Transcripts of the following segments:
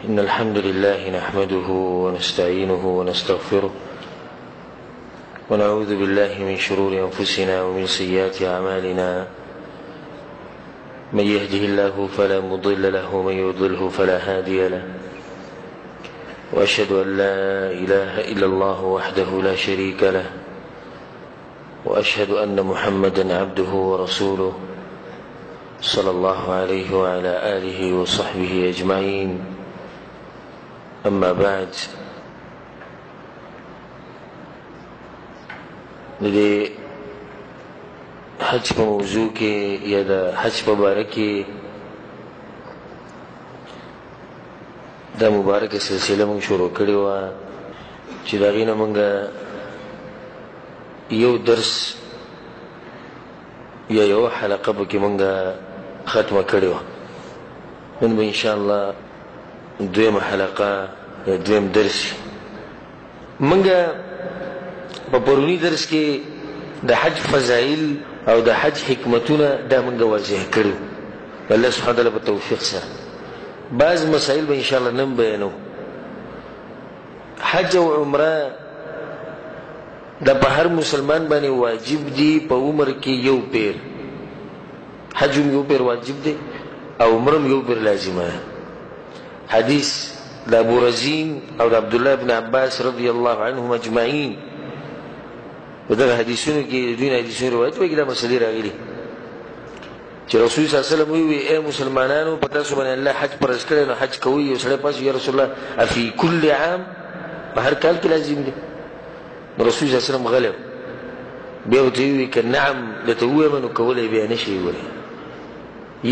إن الحمد لله نحمده ونستعينه ونستغفره ونعوذ بالله من شرور أنفسنا ومن سيئات أعمالنا. من يهده الله فلا مضل له ومن يضلله فلا هادي له، وأشهد أن لا إله إلا الله وحده لا شريك له، وأشهد أن محمدا عبده ورسوله صلى الله عليه وعلى آله وصحبه أجمعين. أما بعد، د حج په موضوع کې یا د حج په باره کې دا مبارکه سلسله موږ شروع کړې وه چې د هغې نه موږ یو درس یا یوه حلقه پکې موږ ختمه کړې وه. نن به انشاءالله دویمه حلقه یا دویم درس. موږ په پروني درس کې د حج فضایل او د حج حکمتونه دا موږ واضح کړو الله سبحانه وتعالی په توفیق سره. بعض مسائل به انشاءالله نن بیانو. حج او عمره دا په هر مسلمان باندې واجب دي په عمر کې یو پیر. حج یو پیر واجب دی او عمره یو پیر لازمه. حدیث د ابو رزین او د عبدالله بن عباس رضی الله عنهم اجمعین په دغه حدیثونو کې د دوی حدیثونو روایت وایي دا مسلې راغلي چې رسول صلی الله علیه وسلم وی اے مسلمانانو په تاسو باندې الله حج فرض کړی نو حج کوئ. یو سړی پاس یا رسول الله افی کل عام په هر کال کې لازم دی؟ نو رسول صلی الله علیه وسلم غلی بیا ورته وویل که نعم درته ووایم نو کولی بیا نه شي ولی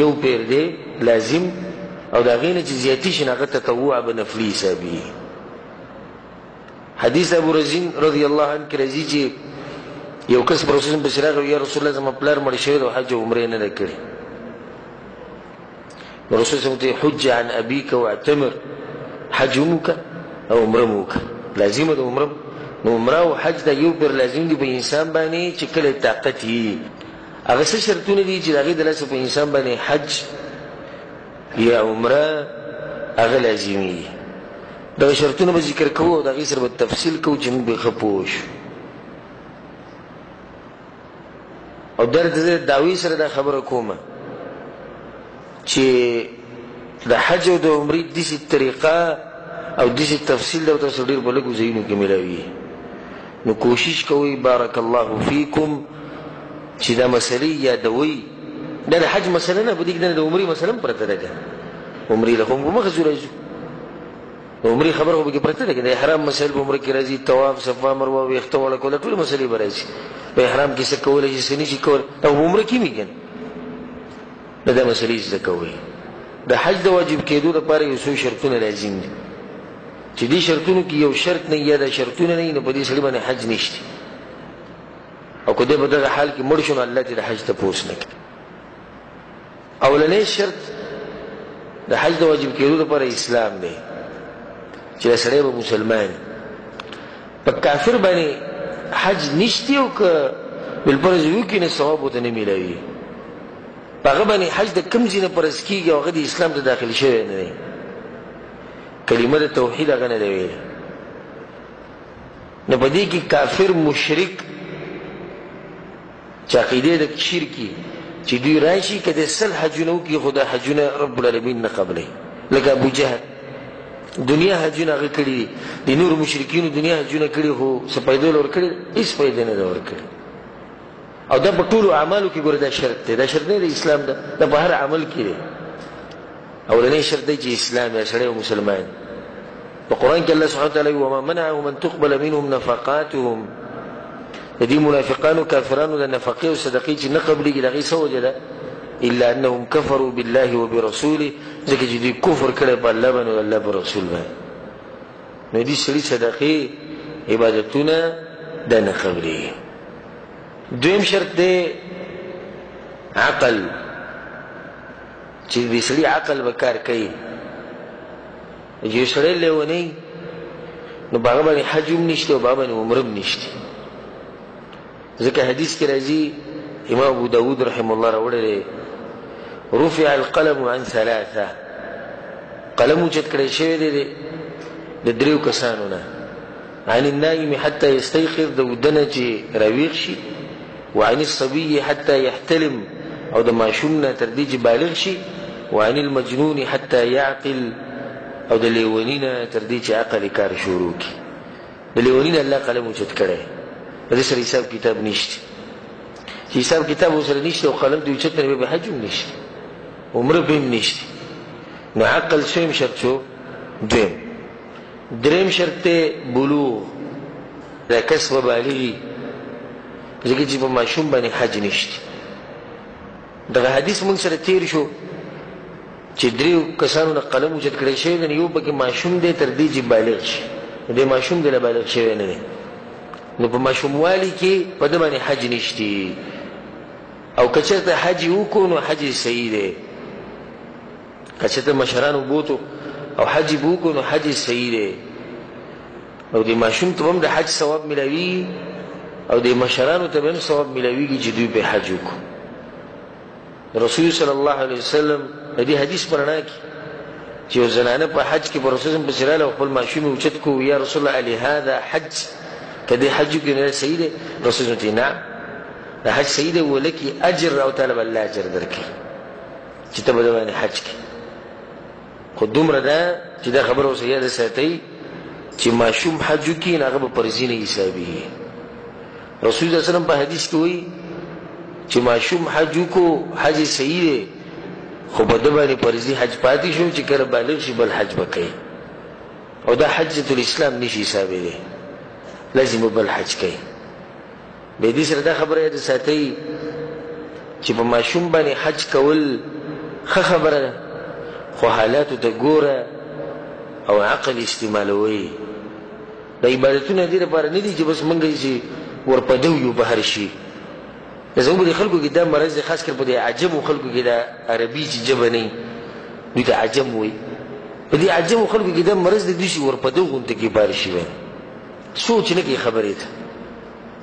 یو پیر دی لازم او د هغې نه چې زیاتي شي نو هغه تطوع به نفلي حسابي. حدیث ابو رزین رضی الله عنه کې راځي چې یو کس پر رسول پسې راغی یا رسول الله زما پلار مړ شوی دی او حج او عمرې نه ده کړې. نو رسول صلی الله علیه وسلم حج عن ابیک واعتمر، حج هم وکړه او عمره هم وکړه. لازمه ده عمره. نو عمره او حج دا یو پیر لازم دي په انسان باندې چې کله طاقت وي. هغه څه شرطونه دي چې د هغې د لاسه په انسان باندې حج یا عمره هغه لازمي دي. دغه شرطونه به ذکر کوو او د هغې سره به تفصیل کوو چې موږ به ښه پوه شو. او د دعوی سره دا خبره کومه چې د حج او د عمرې داسې طریقه او داسې تفصیل دا تاسو ډېر په لږو ځایونو کې میلاوي. نو کوشش کوئ بارک الله فیکم چې دا مسلې یادوئ. دا د حج مسله نه په دې کې د عمرې مسله هم پرته ده. عمرې له خو موږ مخه ځو راځو د عمرې خبره خو پکې پرته ده. د احرام مسایل په عمره کې راځي، طواف، صفا مروه، ویښته وړه کول، ټولې مسلې به راځي. په احرام کې څه کولی شي څه نه شي کولی دا په عمره کې وي که نه. دا مسلې زده کوئ. د حج د واجب کېدو دپاره یو څو شرطونه لازم دي چې دې شرطونو کې یو شرط نه یا دا شرطونه نه وي نو په دې سړي باندې حج نشته. او که دی په دغه حال کې مړ شو نو الله دې د حج تپوس نه کړي. اولنی شرط د حج د واجب کېدو دپاره اسلام دی چې دا سړی به مسلمان. په کافر باندې حج نشتی او که بالفرض وکړي نو ثواب ورته نه میلاوي. په هغه باندې حج د کوم ځای نه فرض کېږي او هغه د اسلام ته داخل شوی نه دی. کلمه د توحید هغه نه دی ویلې. نو په دې کې کافر مشرک چې عقیدې د شرکي چې دوی راشي که د سل حجونه وکړي خو دا حجونه رب العالمین نه قبلوي. لکه ابو جهل دنیا حجونه هغه کړي دي. د نورو مشرکینو دنیا حجونه کړي خو څه پیدا یې ورکړي؟ هېڅ پیدا نه ده ورکړي. او دا په ټولو اعمالو کې ګوره دا شرط دی. دا شرط نه د اسلام ده، دا په هر عمل کې دی. اولنی شرط دی چې اسلام یا سړی او مسلمان. په قرآن کې الله سبحانه وتعالی وما منعهم ان تقبل منهم نفقاتهم، د دې منافقانو کافرانو د نفقې او صدقې چې نه قبلېږي د هغې څه وجه ده؟ الا انهم كفروا بالله وبرسوله، ځکه چې دوی کفر کړی په الله باندې او الله په رسول باندې. نو دې سړي صدقې عبادتونه دا نه قبلېږي. دویم شرط دی عقل، چې دې سړي عقل به کار کوي. یو سړی لیونی نو په هغه باندې حج هم نشته او په هغه باندې عمره هم نشته. ځکه حدیث کې راځي امام ابو داود رحمه الله راوړی دی رفع القلم عن ثلاثه، قلم اوچت کړی شوی دی د دریو کسانو نه، عن النائم حتى يستيقظ د ودنه چې راویښ شي، وعن الصبي حتى يحتلم او د ماشوم نه تر دې چې بالغ شي، وعن المجنون حتى يعقل او د لیوني نه تر دې چې عقل کار شروع کړي. د لیوني نه الله قلم اوچت کړی، د دې سره حساب کتاب نشته. چې حساب کتاب ورسره نشته او قلم دې اوچت نه به حج هم نشته، عمره به هم نشته. نو عقل سویم شرط شو. دریم شرط بلوغ، دا کس و بالغي، ځکه چې په ماشوم باندې حج نشته. دغه حدیث موږ سره تیر شو چې دریو کسانو نه قلم اوچت کړی شوی دی، یو پکې ماشوم دی تر دې چې بالغ شي، دې ماشوم دی لا بالغ شوی نه دی. نو په ماشوموالي کې په ده باندې حج نشته، او که چېرته حج وکړو نو حج صحیح دی. که چېرته مشرانو بوتو او حج وکړو نو حج صحیح دی، او دې ماشوم ته هم د حج ثواب ملاوي او د مشرانو ته هم ثواب ملاويږي چې دوی په حج وکړو. رسول صلی الله علیه وسلم د دې حدیث په رڼا کې چې یو زنانه په حج کې په رسول الله پسې راغله او خپل ماشوم یې اوچت کړو، یا رسول الله لهذا حج، که دې حج وکړي نو صحیح دی؟ رسول الله ته نعم، د حج صحیح دی، ولکي اجر او تعالی به الله اجر درکړي چې ته به د باندې حج کې. خو دومره ده چې دا خبره اوس یاد ساتئ چې ماشوم حج وکړي نو هغه به فرضي نه حسابېږي. رسول الله صلی الله علیه وسلم په حدیث کې وایي چې ماشوم حج وکړو حج صحیح دی، خو په ده باندې فرضي حج پاتې شو چې کله بالغ شي بل حج به کوي، او دا حجة الاسلام نشي حسابېدی، لازم بل حج کوي. به دې سره دا خبره یاد ساتئ چې په ماشوم باندې حج کول ښه خبره ده، خو حالاتو ته ګوره او عقل استعمالوي. د عبادتونه دې لپاره نه دي چې بس موږ چې ورپدو یو په هر شي. زموږ د خلکو کې دا مرض دی، خاص کر په دې عجمو خلکو کې دا عربي چې ژبه نه دوی ته عجم وایي. په دې عجمو خلکو کې دا مرض دی، دوی چې ورپدو غونته کې بار شي وایي، سوچ نه کوي خبرې ته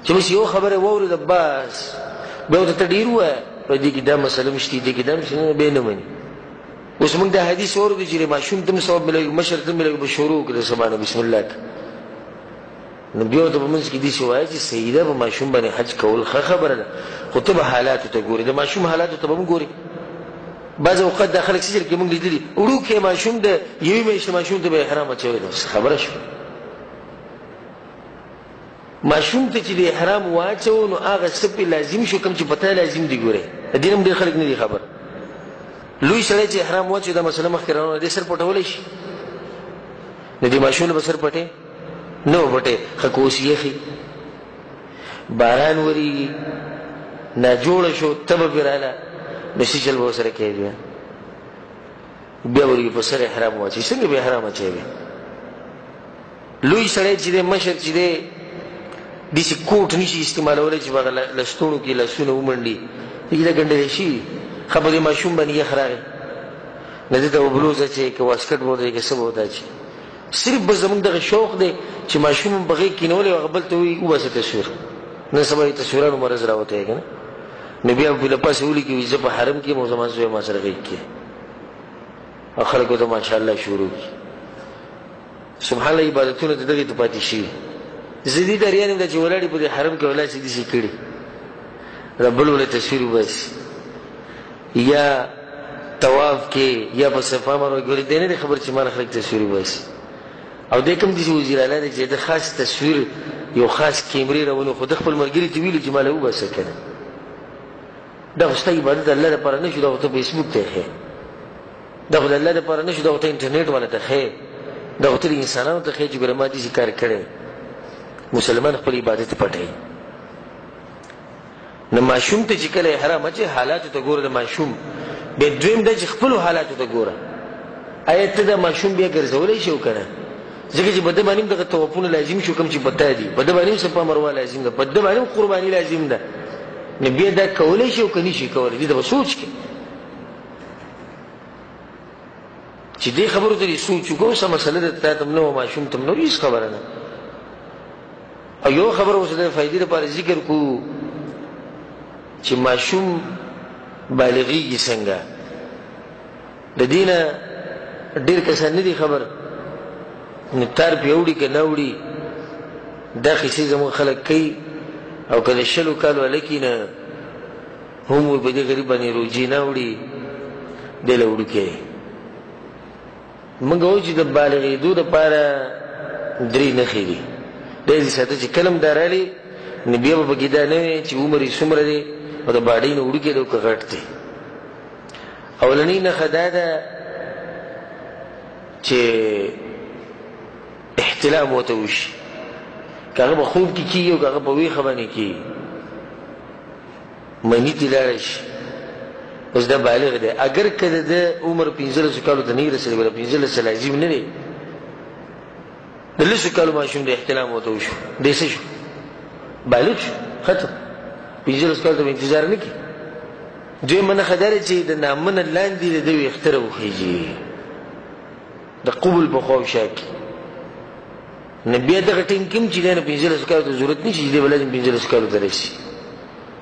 چې بس یو خبره واورېده بس بیا ورته ته ډېر ووایه په دې کې دا مسله مشته، دې کې دا مشته، بیا نه مني. اوس موږ دا حدیث واورېدو چې ماشوم ته هم ثواب ملوي، مشر ته هم ملوي، به شروع کړي سبحانه بسم الله ته. نو بیا ورته په منځ کې داسې وایه چې صحیح ده، په ماشوم باندې حج کول ښه خبره ده، خو ته به حالاتو ته ګورې، د ماشوم حالاتو ته به هم ګورې. بعض اوقات دا خلک سجل کې موږ لیدلي وړوکی ماشوم د یوې میاشتې ماشوم ته به احرام اچولی ده، خبره شوه. ماشوم ته چې د احرام واچو نو هغه څه پې لازم شو کوم چې په تا لازم دي. ګورې د دې هم ډېر خلک نه دي خبر. لوی سړی چې احرام واچوي دا مسله مخکې روانه، دې سر پټولی شي، د دې ماشوم به سر پټې نه وپټې، ښه که اوس یخي باران وریږي ناجوړه شو تبه پرې راله نو څه چل به ورسره کوې بیا وریږي په سر احرام واچوي، څنګه به احرام اچوي؟ لوی سړی چې دی مشر چې دی داسې کوټ نشي استعمالولی چې به هغه لستوڼو کې لاسونه ومنډي، دې دا ګنډلی شي. ښه په دې ماشوم باندې یخ راغی نه دې ته به بلوز اچوي که واسکټ به ودرېږي که څه به ورته اچوي. صرف بس زموږ دغه شوق دی چې ماشوم هم په غېږ کې کېنولی او هغه بل ته وایي وباسه تصویر. نن سبا یې تصویرانو مرض راوتی که نه، نو بیا به له پاسې ولیکي وایي زه په حرم کې یم او زما زوی ما سره غېږ کې، او خلک ورته ماشاءالله شروع کړي. سبحان الله عبادتونه د دغې ته پاتې شوي. زدي دریان دا چې ولاړې په دې حرم کې ولاړ چې داسې کړي دا بل وله تصویر وباسي، یا طواف کې یا په صفا مروه کې ولې دی نه دی خبر چې ماله خلک تصویر وباسي. او دی کوم داسې وزیر اعلی دی چې د خاص تصویر یو خاص کیمرې راونی، خو د خپل ملګري ته ویلي چې ماله وباسه که نه. دا خو ستا عبادت د الله دپاره نه شو، دا خو ته فیسبوک ته ښې، دا خو د الله دپاره نه شو، دا خو ته انټرنېټ والا ته ښې، دا خو ته د انسانانو ته ښې چې ګوره ما داسې کار کړی. مسلمان خپل عبادت پټوي. نو ماشوم ته چې کله احرام اچوي حالاتو ته ګوره د ماشوم. بیا دویم دا چې خپلو حالاتو ته ګوره، آیا ته دا ماشوم بیا ګرځولی شي او که نه؟ ځکه چې په ده باندې هم دغه طوافونه لازم شو کوم چې په تا دي، په ده باندې هم صفا مروه لازم ده، په ده باندې هم قرباني لازم ده. نو بیا دا کولی شي او که نه شي کولی؟ دې ته به سوچ کړي چې دې خبرو ته دې سوچ وکړو. څه مسله ده تا ته هم نه وه ماشوم ته هم نه، هېڅ خبره نه. او یو خبره اوس د فایدې لپاره ذکر کړو چې ماشوم بالغېږي څنګه. د دې نه ډېر کسان نه دي خبر نو تار پې اوړي که نه اوړي دا قصې زموږ خلک کوي او که د 20 کالو هلک وي نه هم وایي په دې غریب باندې روجې نه اوړي دی له وړوکی موږ وایو چې د بالغېدو دپاره 3 نښې دي دا یې دې ساته چې کله هم دا رالې نو بیا به پکې دا نه وي چې عمر یې څومره دی او د باډۍ نه وړوکی دی او که غټ دی اولنۍ نښه دا ده چې احتلام ورته وشي که هغه په خوب کې کېږي او که هغه په ویښه باندې کېږي مني ته لاړه شي اوس دا بالغ دی اگر که د ده عمر 15 کالو ته نه وي رسېدلی بله 15 لازم نه دی د 10 کالو ماشوم د احتلام ورته وشو دی څه شو بالغ شو ختم 15 کالو ته به انتظار نه کړي دویمه نښه دا ده چې د نامنه لاندې د ده ویښته راوخېږي د قبل په خوا او شا کې نو بیا دغه ټیم کې هم چې دی نه 15 کالو ته ضرورت نه شي چې دی به لازم 15 کالو ته رسي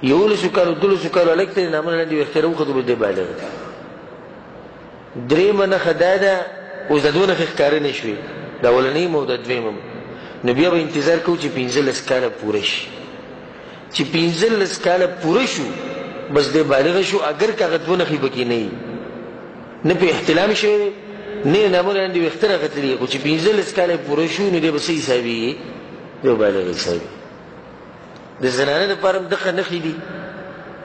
11 کالو 12 کالو هلک ته د نامنه لاندې ویښته راوخېدو به دی بالغ دی درېیمه نښه دا ده اوس د 2 نښې ښکاره نه شوې د اولنۍ او د دویمه نو بیا به انتظار کوو چې 15 کاله پوره شي چې 15 کاله پوره شو بس دی بالغ شو اگر که هغه 2 نښې پکې نه وي نه په احتلام شوی دی نه یې نامنه لاندې ویښته راختلي خو چې 15 کاله پوره شو نو دی به څه حسابېږي دی به بالغ حسابېږي د زنانه دپاره هم دغه نښې دي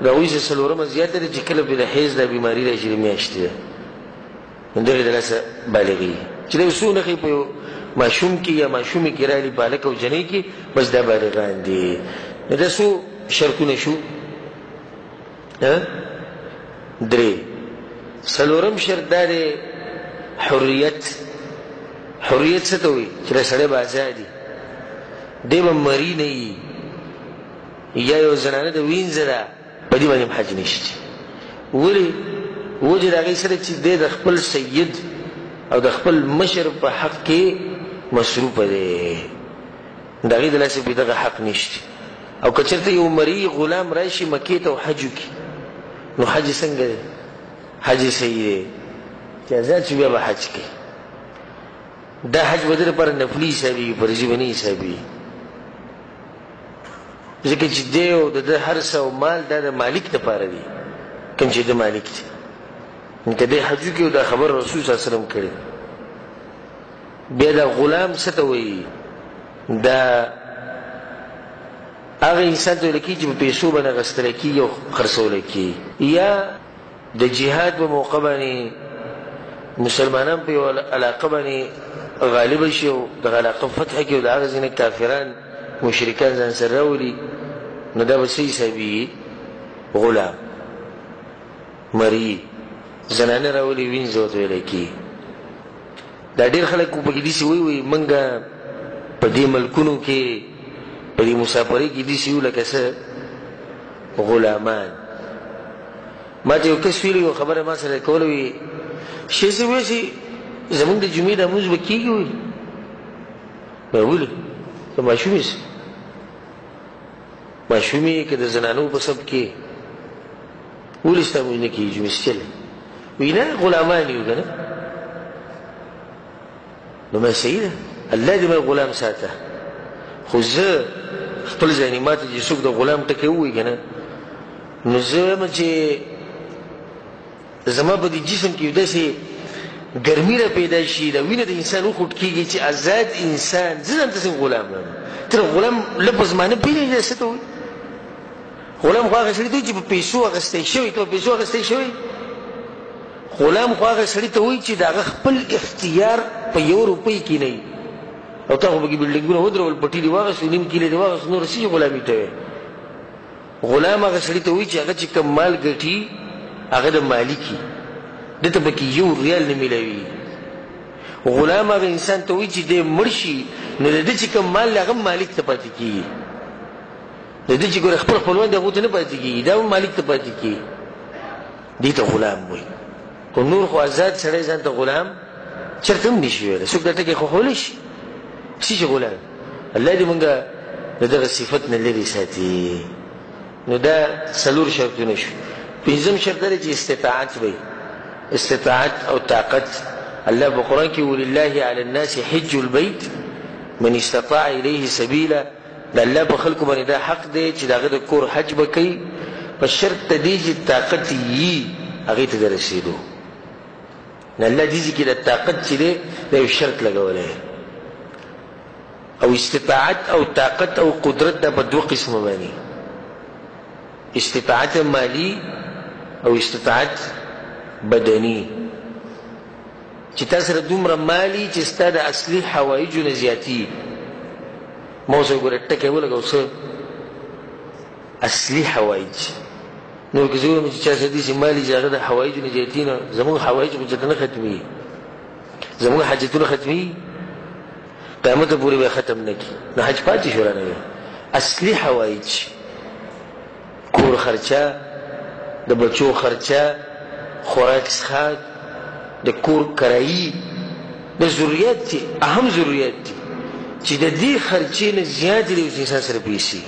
د هغوی څه 4مه زیاته ده چې کله پرې د حیض دا بیماري راشي د میاشتې ده نو دغې د لاسه بالغېږي چې دا څو نښې په یو ماشوم کې یا ماشومې کې رالي په هلک او جنۍ کې بس دا بالغان دي نو دا څو شرطونه شو 3 4م شرط دا دی حریت څه ته وایي چې دا سړی به ازادي دی به مري نه وي یا یو زنانه د وینځه ده په دې باندې هم حج نشته ولې وجه د هغې سره چې دی د خپل سید او د خپل مشر په حق کې مصروفه دی د هغې د لاسه بې دغه حق نشته او که چېرته یو مري غلام راشي مکې ته او حج وکړي نو حج څنګه دی حج صحیح دی چې ازاد شي بیا به حج کوي دا حج به د لپاره نفلي حسابېږي فرضي به نه حسابېږي ځکه چې دی او د ده هر څه او مال دا د مالک دپاره دی کوم چې د مالک دی نو که دی حج وکړي او دا خبر رسول صلی الله علیه وسلم کړی بیا دا غلام څه ته وایي دا هغه انسان ته ویل کېږي چې په پیسو باندې اخیستلی کېږي او خرڅولی کېږي یا د جهاد په موقع باندې مسلمانان په یو علاقه باندې غالبه شي او دغه علاقه فتح کړي او د هغه ځینې کافران مشرکان ځان سره راولي نو دا به څه حسابېږي غلام مري زنانه راولي وینځه ورته ویلی کېږي دا ډېر خلک پکې داسې وایي موږ په دې ملکونو کې په دې مسافرۍ کې داسې یو لکه څه غلامان ما ته یو کس ویلي یو خبره ما سره کوله وي شیخ صاحب وایي چې زموږ د جمعې دا لمونځ به کېږي وایي ولې ته ماشوم یې ماشوم یې که د زنانو په صف کې ولې ستا لمونځ نه کېږي جمعې چلې وایي نه غلامان یو که نه نو ما صحیح ده الله دې مې غلام ساته خو زه خپل ځاني ما ته چې څوک د غلام ټکی ووایي که نه نو زه وایم چې زما په دې جسم کې یو داسې ګرمي را پیدا شي دا وینه د انسان وخوټ کېږي چې آزاد انسان زه ځان ته څنګه غلام یم ته غلام لفظ معنی پېژنې څه ته وایي غلام خو هغه سړي ته وایي چې په پیسو اخیستی شوی ته په پیسو اخیستی شوی غلام خو هغه سړي ته وایي چې د هغه خپل اختیار په 1 روپۍ کې نه وي او تا خو پکې بلډینګونه ودرول پټي دې واغېستو نیم کیلې دې واغېستو نور څه غلامي ته وایي غلام هغه سړي ته وایي چې هغه چې کوم مال ګټي هغه د مالکي دته پکې 1 ریال نه میلاوي غلام هغه انسان ته وایي چې دی مړ شي نو د ده چې کوم مال هغه مالک ته پاتې کېږي د ده چې ګوره خپل خپلوان دی هغو ته نه پاتې کېږي دا هم مالک ته پاتې کېږي دې ته غلام وایي خو نور خو آزاد سړی ځان ته غلام چېرته هم نشي ویلی څوک دا ټکی خوښولی شي څه چې غلام الله دې مونږ د دغه صفت نه لرې ساتي نو دا 4 شرطونه شو 5م شرط دا دی چې استطاعت وي استطاعت او طاقت الله په قرآن کې ولله علی الناس حج البيت من استطاع الیه سبیلا، د الله په خلکو باندې دا حق دی چې د هغه د کور حج به کوي په شرط د دې چې طاقت یې هغې ته د رسېدو. نو الله دې کې د طاقت چې دی دا یو شرط لګولی او استطاعت او طاقت او قدرت دا په دوه قسمه باندې، استطاعت مالی او استطاعت بدنی. چې تا سره دومره مالی چې ستا د اصلي حوایجو نه زیاتي. ما اوس وګوره ټکی ولګو څه اصلي حوایج. نور که زه ووایم چې چا سره داسې مالي چې هغه د حوایجو نه زیاتي نه، زمونږ حوایج خو چېرته نه ختمېږي، زمونږ حاجتونه ختمېږي قیامته پورې به ختم نه کړي، نو حج پاتې شو رانه بیا. اصلي حوایج کور خرچه، د بچو خرچه، خوراک څښاک، د کور کرایي، د ضرورت دي، اهم ضرورت دي چې د دې خرچې نه زیاتې دي اوس انسان سره پیسې.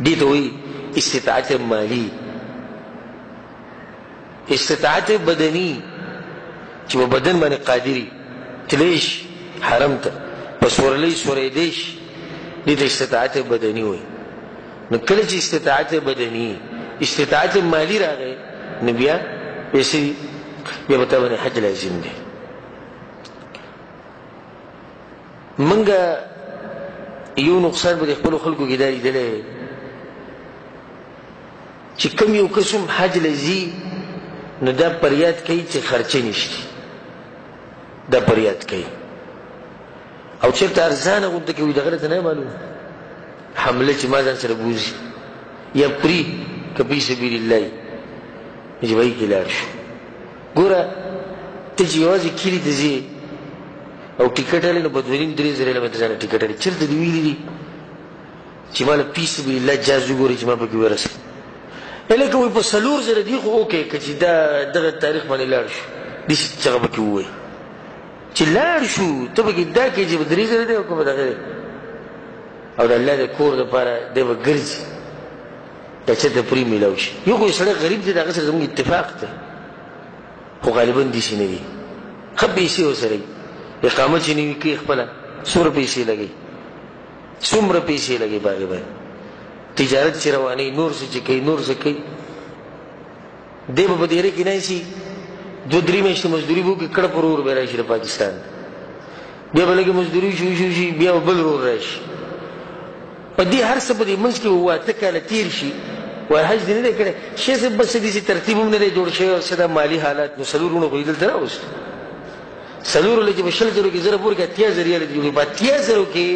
دې ته وایي استطاعت مالی. استطاعت بدني چې په بدن باندې قادري تلیش حرم ته په سورلۍ سورېدی شي، دې ته استطاعت بدني وایي. نو کله چې استطاعت بدني استطاعت مالی راغی نو بیا پیسې بیا به تا باندې حج لازم دی. منګه یو نقصان به د خپلو خلکو کې دا لیدلی چې کوم یو قسم حج لځي نو دا پریاد کوي چې خرچه نشته، دا پریاد کوي او چېرته ارزانه غونډه کې وي دغه راته نه معلوم حمله چې ما ځان سره بوځي یا پرې که فی سبیل الله چې به یې کې لاړ شو. ګوره ته چې یوازې کلي ته ځې او ټکټ هلې نو بدونیم 3,000 له ځانه ټکټ هلې چېرته دې ویلي دي چې ما له فی سبیل الله جاز وګورئ چې ما پکې ورسم. لکه وایي په 4,000 دي خو اوکې که چې دا دغه تاریخ باندې لاړ شو داسې چې هغه پکې ووایي چې لاړ شو ته پکې دا کوې چې په 3,000 دی او که په دغه دی او د الله د کور دپاره دی به ګرځي دا چېرته پرې میلاو شي. یو خو سړی غریب دی د هغه سره زموږ اتفاق دی خو غالبا داسې نه دي. ښه پیسې ورسره وي، اقامت چې نوي کوي خپله څومره پیسې لګوي، څومره پیسې لګوي په هغې باندې، تجارت چې روانوي، نور څه چې کوي، نور څه کوي. دی به په دیره کې ناستي 2-3 میاشتې مزدوري به وکړي، کړه پر ور به راشي د پاکستان، بیا به لږې مزدوري شي بیا به بل ور راشي. په دې هر څه په دې منځ کې 8 کاله تېر شي وایي حج دې نه دی کړی. شیخ صاحب بس داسې ترتیب هم نه دی جوړ شوی او څه دا مالي حالات نو 4 ورونه خو یې دلته راوستو 4 له چې په 20,000 کې زره پورې کې 80,000 جوړي په 80,000 کې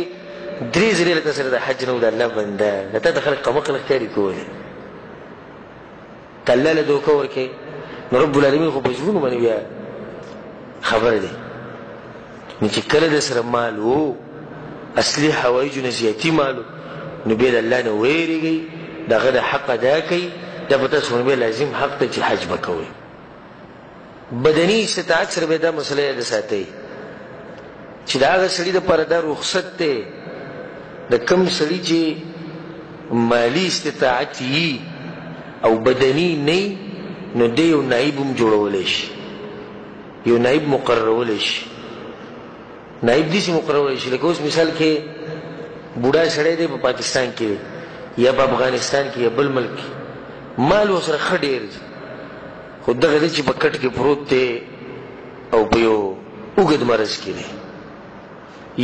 3,000 ته سره د حج نه د الله بنده ته د خلک قمقل ښکاري کولې ته الله له دوکه ورکوي. نو رب العالمین خو په ژوند باندې بیا خبر دی نو چې کله د سره مال و اصلي حوایجو نه زیاتي مال نو بیا د الله نه ویرېږئ، د هغه د حق ادا کوي، دا په تاسو باندې بیا لازم حق دی چې حج به کوئ. بدني استطاعت سره به دا مسله یاد ساتئ چې د هغه سړي دپاره دا رخصت دی د کوم سړي چې مالي استطاعت یي او بدني نه نو دی یو نایب هم جوړولی شي، یو نایب مقررولی شي. نایب داسې مقررولی شي لکه اوس مثال کې بوډا سړی دی په پاکستان کې یا په افغانستان کې یا بل ملک کې مال ورسره ښه ډېر دی خو دغه دی چې په کټ کې پروت دی او په یو اوږد مرض کې دی،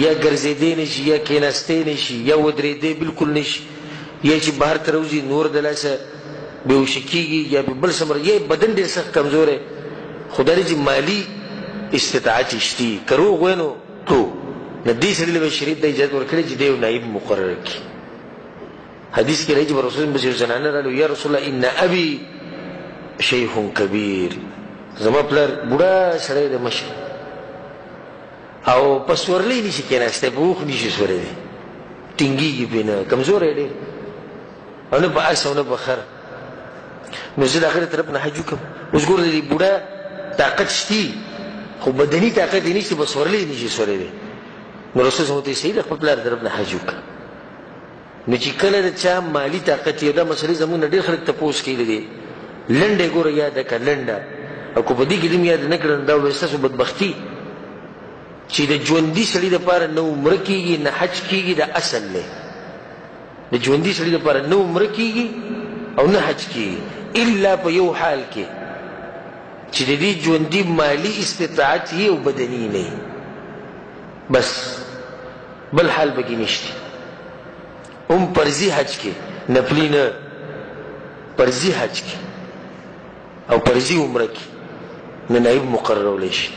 یا ګرځېدی نه شي یا کېناستی نه شي یا ودرېدی بلکل نه شي یا چې بهر ته راوځي نور د لاسه بېهوشه کېږي یا بل څه مرض یا بدن ډېر سخت کمزوری خو دا دی چې مالي استطاعت یې شتي که روغ وی نو تو نو دې سړي له به شریعت ته اجازت ورکړی چې دی یو نایب مقرر کړي. حدیث کې راځي چې رسول الله یو زنانه راغله یا رسول الله ان ابي شیخ کبیر، زما پلار بوډا سړی دی مشر او په سورلۍ نشي کېناستی، په اوښ نشي سورېدی، ټینګېږي پرې نه، کمزوری ډېر او نه په اس او نه په خر. نو زه د هغې طرف نه حج وکړم. اوس ګوره د دې بوډا طاقت شتي خو بدني طاقت یې نشته، په سورلۍ نشي سورېدی. نو رسول صلی الله علیه وسلم د خپل پلار طرف نه حج وکړه. نو چې کله د چا مالي طاقت یې دا مسلې زموږ نه ډېر خلک تپوس کړي دي لنډه ګوره یاده که لنډه او کو په دې کې دې یاد نه کړل دا به ستاسو بدبختي چې د ژوندي سړي دپاره نه عمره کېږي نه حج کېږي دا اصل دی د ژوندي سړي دپاره نه عمره کېږي او نه حج کېږي الا په یو حال کې چې د دې ژوندي مالی استطاعت یې او بدني نه بس بل حال به کې نشته هم فرضي حج کې نفلي نه فرضي حج کې او فرضي عمره کې نه نایب مقررولی شي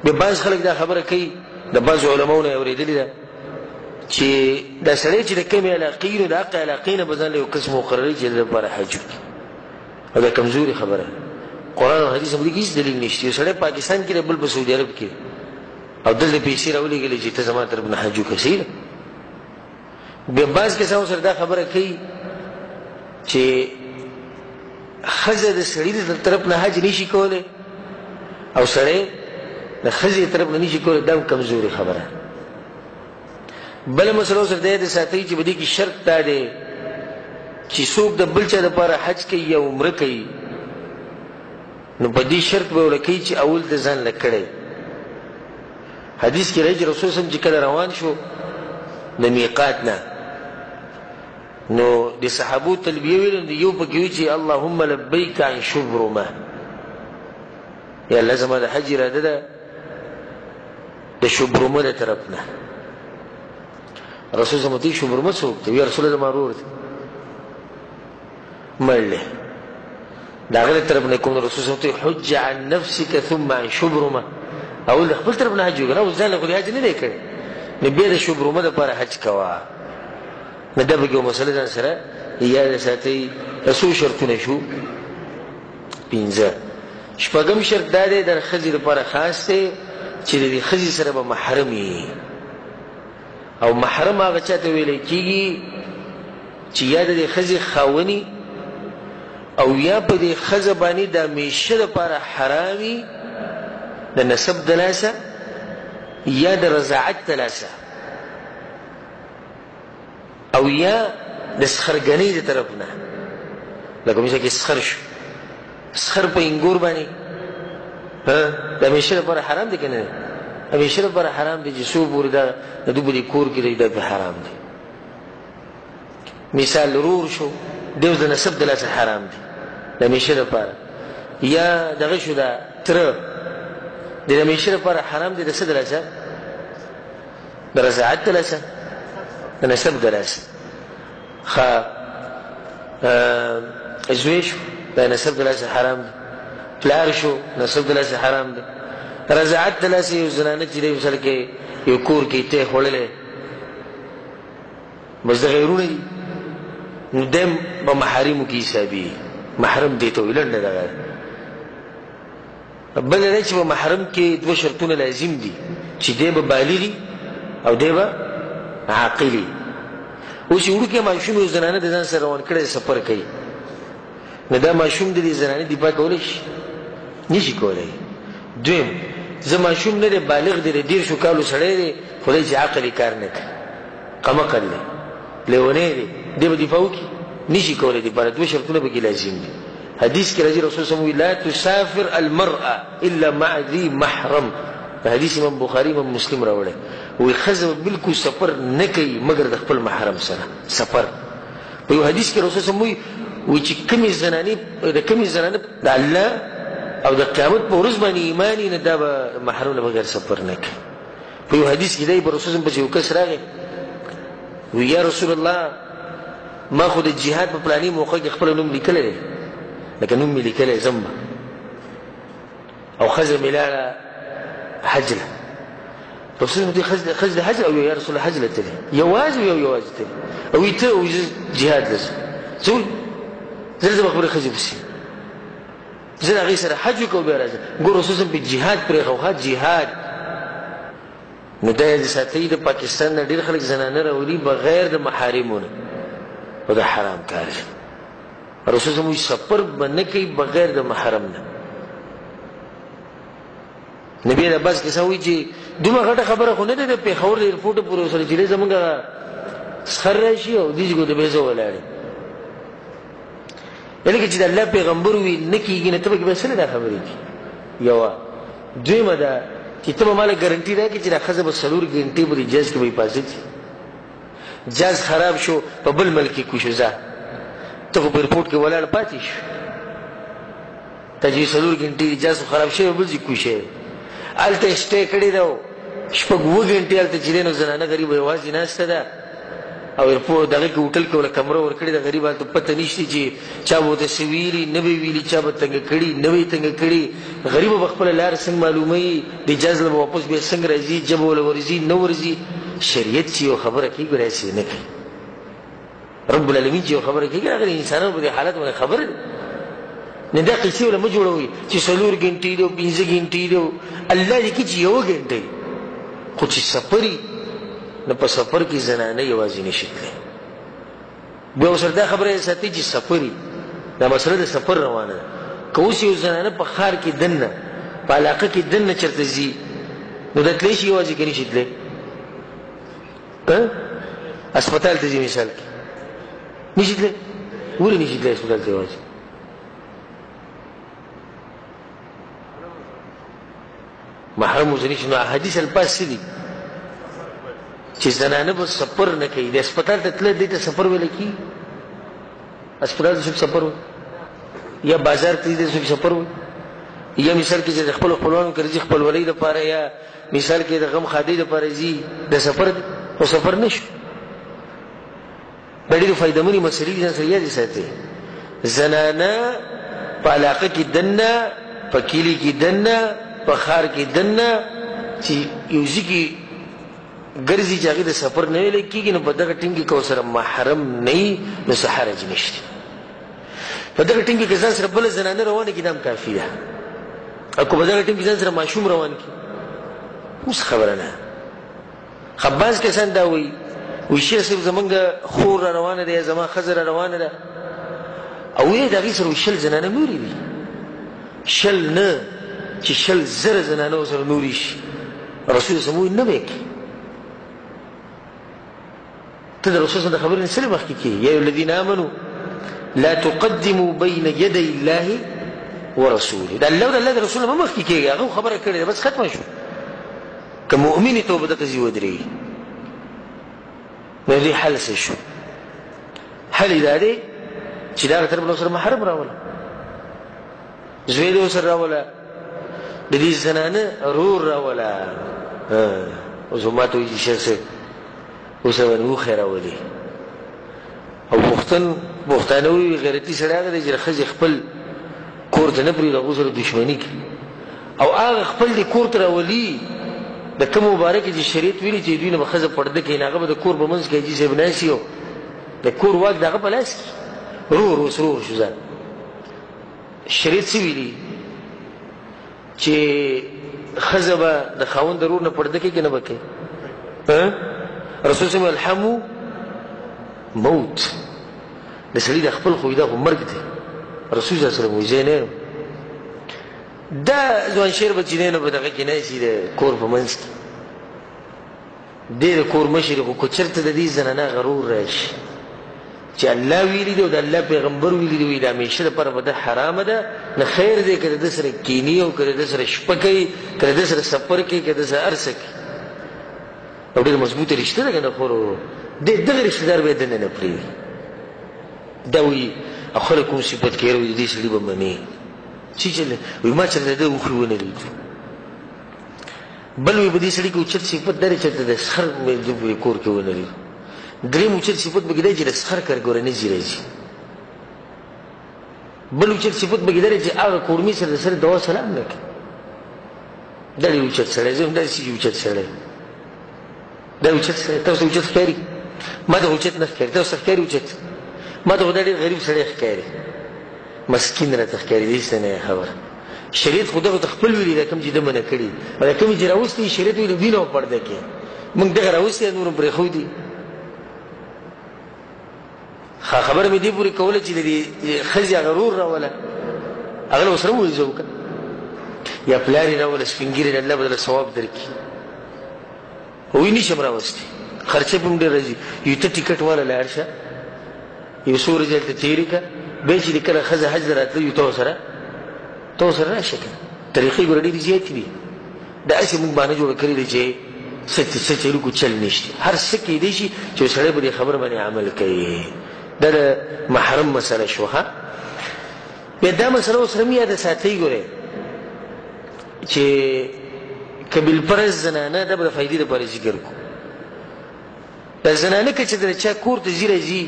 بیا بعض خلک دا خبره کوي د بعضو علماو نه یې اورېدلې ده چې دا سړی چې د کمې علاقې نو د هغه علاقې نه به ځان له یو کس مقرروي چې د لپاره حج وکړي او دا کمزوري خبره قرآن او حدیث هم دې کې هېڅ دلیل نشته یو سړی پاکستان کې دی بل په سعودي عرب کې او دلته پیسې راولېږلې چې ته زما طرف نه حج وکړه صحیح ده بیا بعض کسانو سره دا خبره کوي چې ښځه د سړي د طرف نه حج نشي کولی او سړی د ښځې طرف نه نشي کولی دا هم کمزوري خبره بله مسله سره دا یاد ساتئ چې په دې کې شرط دا دی چې څوک د بل چا دپاره حج کوي یا عمره کوي نو په دې شرط به ولکوي چې اول د ځان له کړی حدیث کې راځي رسول صلی چې کله روان شو د میقات نه نو د صحابو تلبیه ویل یو پکې وی چې اللهم لبیک عن شبرمه یا الله زما د حج اراده ده د شبرمه د طرف نه رسول صلی الله شبرمه څوک دی یا رسول الله مرور دی مړ د هغه طرف نه کوم رسول صلی الله حج عن نفسك ثم عن شبرمه اول خپل طرف نه حج وکړه او ځان له حج نه دی کړی نو بیا د شبرمه لپاره حج کوه نو دا به یو مسله ځان سره یاد ساتئ څو شرطونه شو پنځه شپږم شرط دا دی د ښځې لپاره خاص دی چې د ښځې سره به محرم وي او محرم هغه چا ته ویلی کېږي چې یا د دې ښځې خاوني او یا په دې ښځه باندې د همیشه دپاره حرامي د نسب د لاسه یا د رضاعت د لاسه او یا د سخرګنۍ د طرف نه لکه مثلا کې سخر شو سخر په انګور باندې د همیشه لپاره حرام دی که نه همیشه لپاره حرام دی چې څو پورې دا د دوی په دې کور کې دی دا پې حرام دی مثال رور شو دی اوس د نسب د لاسه حرام دی د همیشه لپاره یا دغه شو دا تره د همیشه لپاره حرام دی د څه د لاسه د رضاعت د لاسه د نسب د لاسه زوی شو د نسب د لاسه حرام دی پلار شو نسب د لاسه حرام دی رضاعت د لاسه یو زنانه چې دی مثال کې یو کور کې ته خوړلی بس د غیرونه دي نو دیم په محارمو کې حسابي محرم دی ته وایي لنډه دغه بل دی چې په محرم کې دوه شرطونه لازم دي چې دی به بالغي او دی به عاقلي اوس یې وړوکی ماشوم یو زنانه د ځان سره روان کړی سفر کوي نو دا ماشوم د دې زنانې دفاع کولی شي نشي کولی دویم زه ماشوم نه دی بالغ دی د 10 کالو سړی دی خدای چې عقل یې کار نه کوي قمقل دی لیونی دی دی به دفاع وکړي نشي کولی دپاره دوه شرطونه پکې لازم دي حدیث کې راځي رسول صلی الله لا تسافر المرأة الا مع ذي محرم حدیث امام بخاری امام مسلم راوړی وایي ښځه بالکل سفر نه کوي مګر د خپل محرم سره سفر په یو حدیث کې رسول صلی الله وایي چې کومې زنانې د الله او د قیامت په ورځ باندې ایمان یې نه دا به محرم نه بغیر سفر نه کوي په یو حدیث کې دی په رسول صلی الله یو کس راغی وی یا رسول الله ما خو د جهاد په پلاني موقع کې خپل نوم لیکلی دی لکه نوم مې لیکلی ځم به او ښځه مې لاړه حج له رسول الله ښځه د حج او یا رسول الله حج له تللی یوازې یوازې تللی او وی ته جهاد له ځه زه به خبرې ښځې پسې زه د هغې سره حج وکړو بیا راځم ګور رسول الله په جهاد پرېښو جهاد نو دا یې ساتئ د پاکستان نه ډېر خلک زنانه راولي بغیر د محارمو نه او دا حرام کار دی رسول الله سفر به نه کوي بغیر د محرم نه نبی عباس کیسه وایي چې دومره غټه خبره خو نه ده د پېښور د ایرپورټ پورې ورسره چې زمونږ سخر راشي او دې ځای د بې زه ولاړې لکه چې د الله پیغمبر وي نه کېږي نه ته پکې به څه نه دا خبرې دي یوه دویمه ده چې ته به ماله ګارنټي راکړې چې دا ښځه به 4 ګنټې په دې جاز کې به حفاظت شي. جاز خراب شو په بل ملک کې کوشو ځه ته خو په ایرپورټ کې ولاړ پاتې شو ته چې 4 ګنټې جاز خراب شوی بل ځای کوشې هلته سټې کړې ده 6 ګنټې هلته چې دی نو زنانه غریبه یوازې ناسته ده او ایرپورټ دغه کې هوټل کې ولا کمره ورکړې ده غریب هلته پته نشته چې چا به ورته څه ویلي نه به ویلي چا به تنګه کړي نه به یې تنګه کړي غریبه به خپله لاره څنګه معلوموي د جاز نه به واپس بیا څنګه راځي جبه وله ورځي نه ورځي شریعت چې یو خبره کوي ګوره هسې نه کوي رب العالمین چې یو خبره کوي هغه د انسانانو په دې حالت باندې خبره ده نه دا قیسې وله مه جوړوئ چې 4 ګنټې دي او 5 ګنټې دي الله دې کړي چې 1 ګنټه خو چې سفري نو په سفر کې زنانه یوازې نشي تللی بیا ورسره دا خبره یې ساتي چې سفري دا مسله د سفر روانه ده که اوس یو زنانه په ښار کې دننه په علاقه کې دننه چېرته ځي نو دا تلی شي یوازې که نشي تللی اسپتال ته ځي مثال کې نشي تللی ولې نشي تللی اسپتال ته یوازې محرم اوسه نشي نو حدیث الفاظ څه دي چې زنانه به سفر نه کوي د اسپتال ته تله دې ته سفر ویلی کېږي اسپتال ته څوک سفر وایي یا بازار ته ځي څوک سفر وایي یا مثال کې چې د خپلو خپلوانو کره ځي خپلولۍ دپاره یا مثال کې د غم خادۍ دپاره ځي د سفر دی خو سفر نه شو دا ډېرې فایدهمنې مسلې دي ځان سره یادې ساتئ زنانه په علاقه کې دننه په کلي کې دننه په ښار کې دننه چې یو ځای کې ګرځي چې هغې د سفر نه ویلی کېږي نو په دغه ټیم کې که ورسره محرم نه وي نو څه حرج نشته په دغه ټیم کې که ځان سره بله زنانه روانه کړي دا هم کافي ده او که په دغه ټیم کې ځان سره ماشوم روان کړي اوس خبره نه خو بعض کسان دا وایي شیخ صاحب زمونږ خور را روانه ده یا زما ښځه را روانه ده او ویې د هغې سره 100 زنانه نورې دي 100 نه چې 100,000 زنانه ورسره نورې شي رسول صلی الله علیه وسلم نه به یې کوي ته د رسول صلی الله علیه وسلم د خبرې نه څه مخکې کېږي یا ایها الذین آمنوا لا تقدموا بین یدی الله ورسوله د الله او د الله د رسول نه مه مخکې کېږي هغه خبره کړې ده بس ختمه شو که مؤمنې توبه دته ځي ودرېږي نو دې حل څه شو حل یې دا دی چې د هغه طرف نه ورسره محرم راوله زوی دې ورسره راوله د دې زنانه رور راوله اوس ما ته وایي چې شیخ صاحب اوس باندې وښی راولي او پښتانه وایي غیرتي سړی هغه دی چې ښځې خپل کور ته نه پرېږدي هغو سره دښمني کوي او هغه خپل دې کور ته راولي د کوم مبارکې چې شریعت ویلي چې دوی نه به ښځه پرده کوي نو هغه به د کور په منځ کې حاجي صاحب ناست وي د کور واک د هغه په لاس کې رور اوس رور شو ځان شریعت څه ویلي چې ښځه به د خاوند د رور نه پرده کوي که نه به کوي رسول صلی الله علیه وسلم الحمو موت د سړي د خپل خوی دا خو مرګ دی رسول صلی الله علیه وسلم وایي زه نه یم دا ځوان شعر به چې دی نو په دغه کې ناست وي د کور په منځ کې دی د کور مشر خو که چېرته د دې زنانه غرور راشي چې الله ویلي دی او د الله پیغمبر ویلي دی وایي د همیشه دپاره به ده حرامه ده نه خیر دی که د ده سره کیني او که د ده سره شپه کوي که د ده سره سفر کوي که د ده سره هر څه کوي او ډېر مضبوطه رشته ده که نه خور دغه رشته دار به یې دننه نه پرېږدي دا وایي او خلک کوم صفت کوي وایي د دې سړي به منې چې چله وایي ما چېرته د ده اوښې ونه لیدو بل وایي په دې سړي کې اوچت صفت دا دی چېرته د سخر کور کې ونه لیدو درېیم اوچت صفت به کې دی چې د سخر کارګورنۍ ځي راځي بل اوچت صفت به کې دا دی چې هغه کورمي سره د سره دعا سلام نه کوي دا ډېر اوچت سړی زه هم داسې اوچت سړی دا اوچت سړی تاسو اوچت ښکاري ما ته اوچت نه ښکاري تاسو ته ښکاري اوچت ما ته خو دا ډېر غریب سړی ښکاري مسکین راته ښکاري دې څه نه خبره شریعت خو دغه ته خپل ویلي دا کوم چې ده منع کړي او دا کومې چې راوستي شریعت ویلي دوی نه به پرده کړي موږ دغه راوستي نور هم پرېښودي خبره مې دې پورې کوله چې د دې ښځې هغه رور راوله هغه له ورسره موعظه وکړه یا پلار یې راوله سپین ږیرې الله به دله ثواب درکړي وایي نشم راوستی خرچه به هم ډېر راځي یو ته ټیکټ واله لاړ شه یو څو ورځې هلته تېرې کړه بیا چې د کله ښځه حج ته راتله یو ته ورسره راشه که طریقې ګوره ډېرې زیاتې دي دا هسې موږ باندې جوړه کړې ده چې څه چلو کو چل نشته هر څه کېدی شي چې سړی به دې خبره باندې عمل کوي دا د محرم مسله شوه بیا دا مسله اوس هم یاده ساتئ ګورئ چې که بالفرض زنانه دا به د فایدې دپاره ذکر کړو دا زنانه که چې د چا کور ته ځي راځي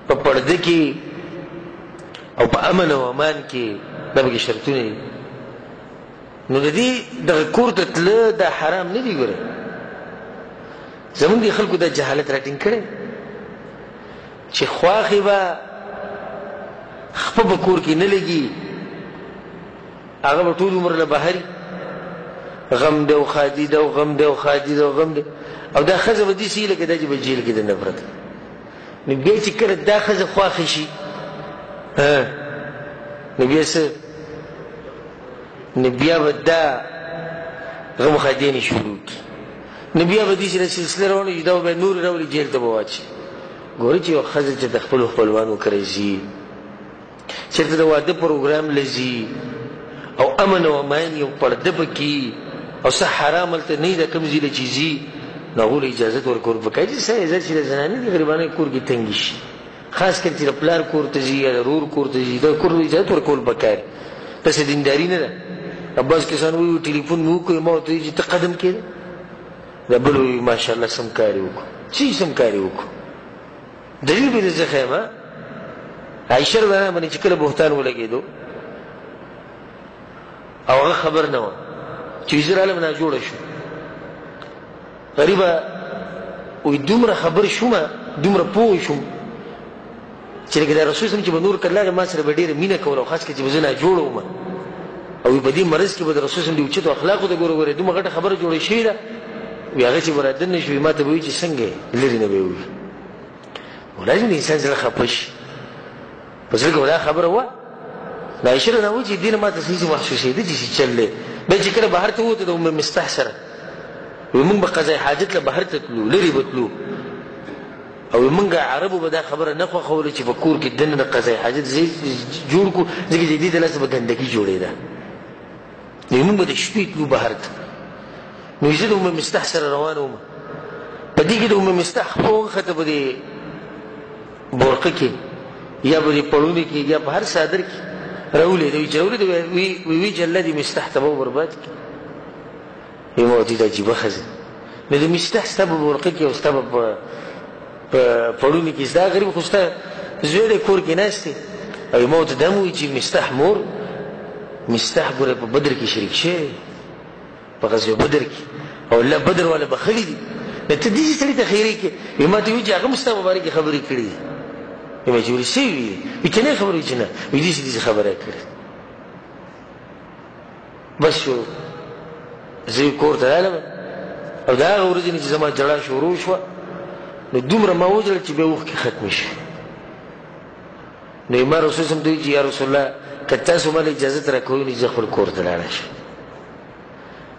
په پرده کې او په امن او امان کې دا پکې شرطونه دي نو د دې دغه کور ته تله دا حرام نه دي ګوره زمونږ دې خلکو دا جهالت راټینګ کړی چې خواښې به خپه به کور کې نه لګي هغه به ټول عمر له بهري غم دی او خادي ده او غم دی او خادي ده او غم دی او دا ښځه به داسې وي لکه دا چې به جیل کې د نفرت نو بیا چې کله دا ښځه خواښه شي نو بیا څه نو بیا به دا غم خادیانې شروع کړي نو بیا به داسې سلسله روانه وي دا به نور راولي جیل ته به واچي ګورې چې یو ښځه چې د خپلو خپلوانو کره ځي چېرته د واده پروګرام له ځي او امن او امان یو پرده پکې او څه حرام هلته نه وي د کوم ځای له چې ځي نو هغو له اجازت ورکول پکار چې څه عزت چې د زنانې د غریبانو کور کې تنګي شي خاص کر چې د پلار کور ته ځي یا د ورور کور ته ځي د کور له اجازت ورکول پکار داسې دینداري نه ده بعض کسان وایي ټلیفون مې وکړ ما ورته وایي چې ته قدم کېده دا بل وایي ماشاءالله سم کار یې وکړو څه سم کار یې وکړو دلیل به دې زه ښیم عایشه رضی الله باندې چې کله بهتان ولګېدو او هغه خبر نه وه چې وزیر عالم ناجوړه شو غریبه وایي دومره خبر شومه دومره پوه شوم چې لکه د رسول صلی چې به نور کله ما سره به ډېره مینه کوله او خاص کر چې به زه ناجوړه وم او په دې مرض کې به د رسول صلی د اوچتو اخلاقو ته ګوره دومره غټه خبره جوړه شوې ده وایي هغه چې به رادننه شوي ما ته به وایي چې څنګه لرې نه به یې ووي ولازم د انسان زړه خفه شي په زړه کې به دا خبره وه د عایشه رضی الله چې دې نه ما ته څه محسوسېده چې چل دی بیا چې کله بهر ته ووته د ام مستح سره وایي موږ به قضای حاجت له بهر ته تلو لرې به تلو او موږ عربو به دا خبره نه خوښوله چې په کور کې دننه د قضای حاجت ځای جوړ کړو ځکه چې دې د لاسه به ګندګي جوړېده نو موږ به د شپې تلو بهر ته نو زه د ام مستح سره روان وم په دې کې د ام مستح خپه وخته په دې بورقه کې یا به دې پړونې کې یا په هر صادر کې راولېده چې راولېده وی چې الله دې مستح ته به برباد کړي وایي ما ورته دا عجیبه ښځه نو د مستح ستا په بورقه کې او ستا په پړونې کې ستا غریب خو ستا زوی دی کور کې ناست دی او ما ورته دا مو وایي چې مستح مور مستح ګوره په بدر کې شریک شوی په غزوه بدر کې او الله بدر والا بخلي دي نو ته داسې سړي ته خیرې کې وایي ما ته وایي چې هغه هم ستا مبارکې خبرې کړي دي وایي چې ولې شوي وي چې نه خبرې چې نه وایي داسې خبره کړې بس شو زه کور ته رالم او د هغه ورځې نه چې زما جړا شروع شوه نو دومره ما وژړل چې بیا اوښکې ختمې شوې نو ما رسول صلی ته وایي چې یا رسول الله که تاسو ماله اجازت راکوئ نو زه خپل کور ته لاړه شم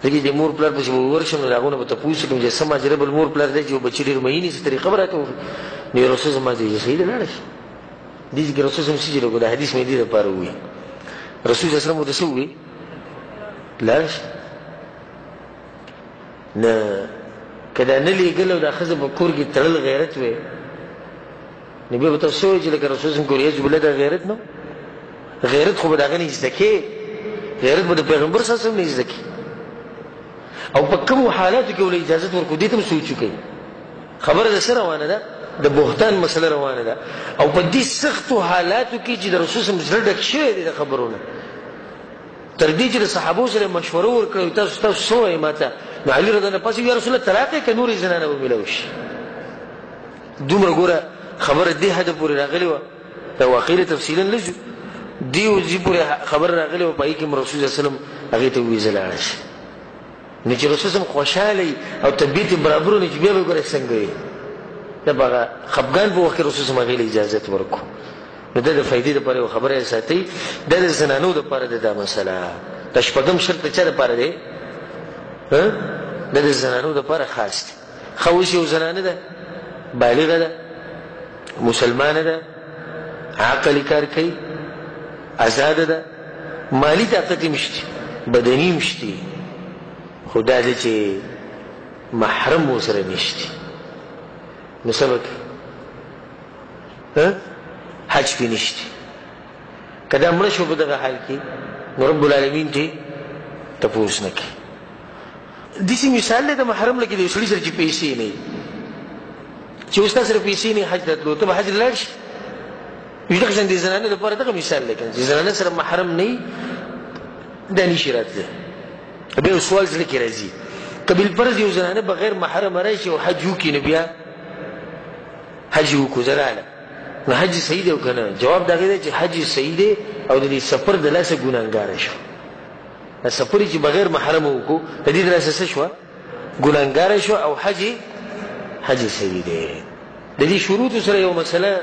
ځکه چې مور پلار پسې به ورشم نو د هغو نه به تپوس وکړم چې څه ماجره بل مور پلار دی چې یو بچي ډېر مهین څه طریقه به راته وکړي نو رسول صلی ما ته وایي صحیح ده لاړه شم دې کې رسول صلی څه چې د حدیث مې دې دپاره ووایي رسول صلی ورته څه ووایي لاړه شم نه که دا نه لېږل او دا ښځه په کور کې تړل غیرت وی نو بیا به تاسو وایي چې لکه رسول صلی کور یعوذ بالله دا غیرت نه غیرت خو به د هغه نه زده کې غیرت به د پیغمبر صلی الله علیه وسلم نه زده کې او په کومو حالاتو کې ولې اجازت ورکړو دې ته هم سوچ وکړئ خبره د څه روانه ده د بهتان مسله روانه ده او په دې سختو حالاتو کې چې د رسول صلی الله علیه وسلم زړه ډک شوی دی د خبرونه تر دې چې د صحابو سره مشوره ورکړه تاسو څه وایئ ما ته نو علي رضی الله پسې یا رسول الله طلاق یې که نورې زنانه به میلاو شي دومره ګوره خبره دې حده پورې راغلې وه دا واقعي تفصیلا نه شو دې ورځې پورې خبره راغلې وه په هغې کې رسول صلی الله علیه وسلم هغې ته ووایي زه لاړه شم نو چې رسول صلی خوشحاله او طبیعت یې برابر و نو چې بیا به ګوره څنګه وي دا به هغه خفګان په وخت کې رسول صلی هغې له اجازت ورکړو نو دا د فایدې دپاره یوه خبره یې ساتئ دا د زنانو دپاره ده دا مسله دا شپږم شرط د چا دپاره دی دا د زنانو دپاره خاص دی ښه اوس یو زنانه ده بالغه ده مسلمانه ده عقل کار کوي آزاده ده مالی طاقت مشتی بدنی مشتی خدا دې چې محرم ورسره نشتی نو سبق حج پې نشتی که دا مړه شو په دغه حال کې نو رب العالمین ته تپوس نه کوي. داسې مثال دی د محرم لکه د یو سړي سره چې پیسې نه وي چې اوس تا سره پیسې نه حج ته تلو ته به حج لاړ شي دغه شان د زنانه لپاره دغه مثال دی که چې زنانه سره محرم نه وي دا نشي راتلی بیا یو سوال زړه کې راځي که بالفرض یو زنانه بغیر محرم راشي او حج وکړي نو بیا حج وکړو زلاله نو حج صحیح دی او که نه؟ جواب د هغې دی چې حج صحیح دی او د دې سفر د لاسه ګناهګاره شو سفر چې بغیر محرم وکړو د دې د لاسه څه شوه ګناهګاره شو او حج صحیح دی. د دې شروطو سره یو مسله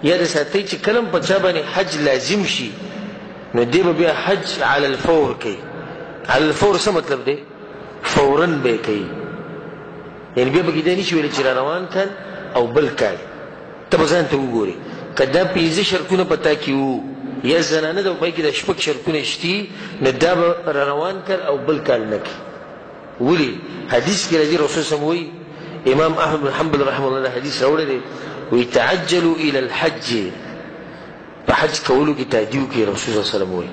یاد ساتئ چې کله په چا باندې حج لازم شي نو دی به بیا حج علی الفور کوي. علی الفور څه مطلب دی؟ فورا به کوي یعنی بیا به دا نشي ویلی چې را روان کال او بل کال ته به ځان ته وګورې که دا 15 شرطونه په تا کې وو یا زنانه ده په پای کې د 6 شرطونه شتي نو دا به را روان کال او بل کال نه کوي. ولې حدیث کې راځي رسول صلی الله علیه وسلم وایي امام احمد بن حنبل رحمه الله دا حدیث راوړی دی وایي تعجلوا الى الحج په حج کولو کې تعجیل کوي رسول صلی الله علیه وسلم وایي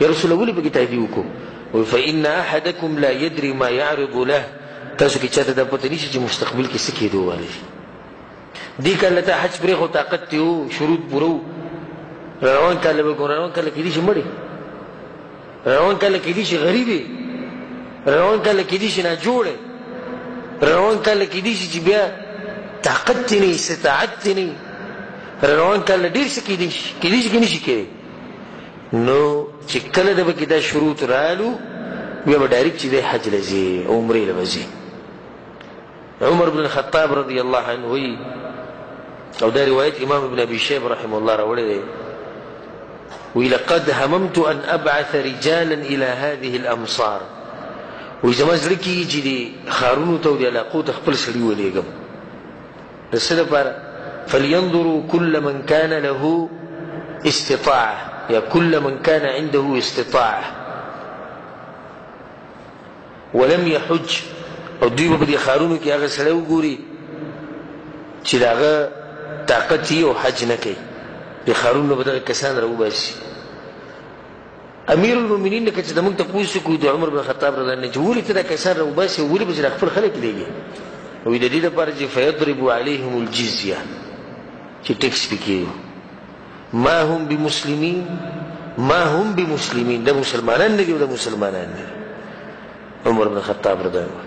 یا رسول الله ولې پکې تعجیل وکړو وایي فإن أحدكم لا يدري ما يعرض له تاسو کې چاته دا پته نشي چې مستقبل کې څه کېدو والی دې کله ته حج پرې خو طاقت ته وو شروط پوره روان کله به روان کله کېدی شي مړی روان کله کېدی شي غریبې روان کله کېدی شي ناجوړی روان کله کېدی شي چې بیا طاقت ته نه استطاعت ته نه روان کله ډېر څه کېدی شي که نشي کېدی نو چې کله د به کې دا شروط رالو بیا به ډایرکټ چې دی حج له ځي عمرې له به ځي. عمر بن الخطاب رضی الله عنه وایي او دا روایت امام ابن ابي شیبه رحمه الله راوړی دی وی لقد هممت ان ابعث رجالا الى هذه الامصار وی زما زړه کېږي چې د ښارونو ته او د علاقو ته خپل سړي ولېږم د څه لپاره فلينظروا كل من كان له استطاعه یا كل من كان عنده استطاعه ولم يحج او دوی به په دې ښارونو کې هغه سړی وګوري چې د هغه طاقت یې او حج نه کوي د ښارونو به دغه کسان راوباسي. امیر المؤمنین که چې د موږ تپوس وکړو د عمر بن خطاب رضی الله عنه چې ولې ته دا کسان راوباسي ولې به چې خپل خلک لېږي وایي د دې لپاره چې فیضربوا علیهم الجزیه چې ټکس پې کېږي ما هم بمسلمین دا مسلمانان نه دي او دا مسلمانان نه دي. عمر بن خطاب رضی الله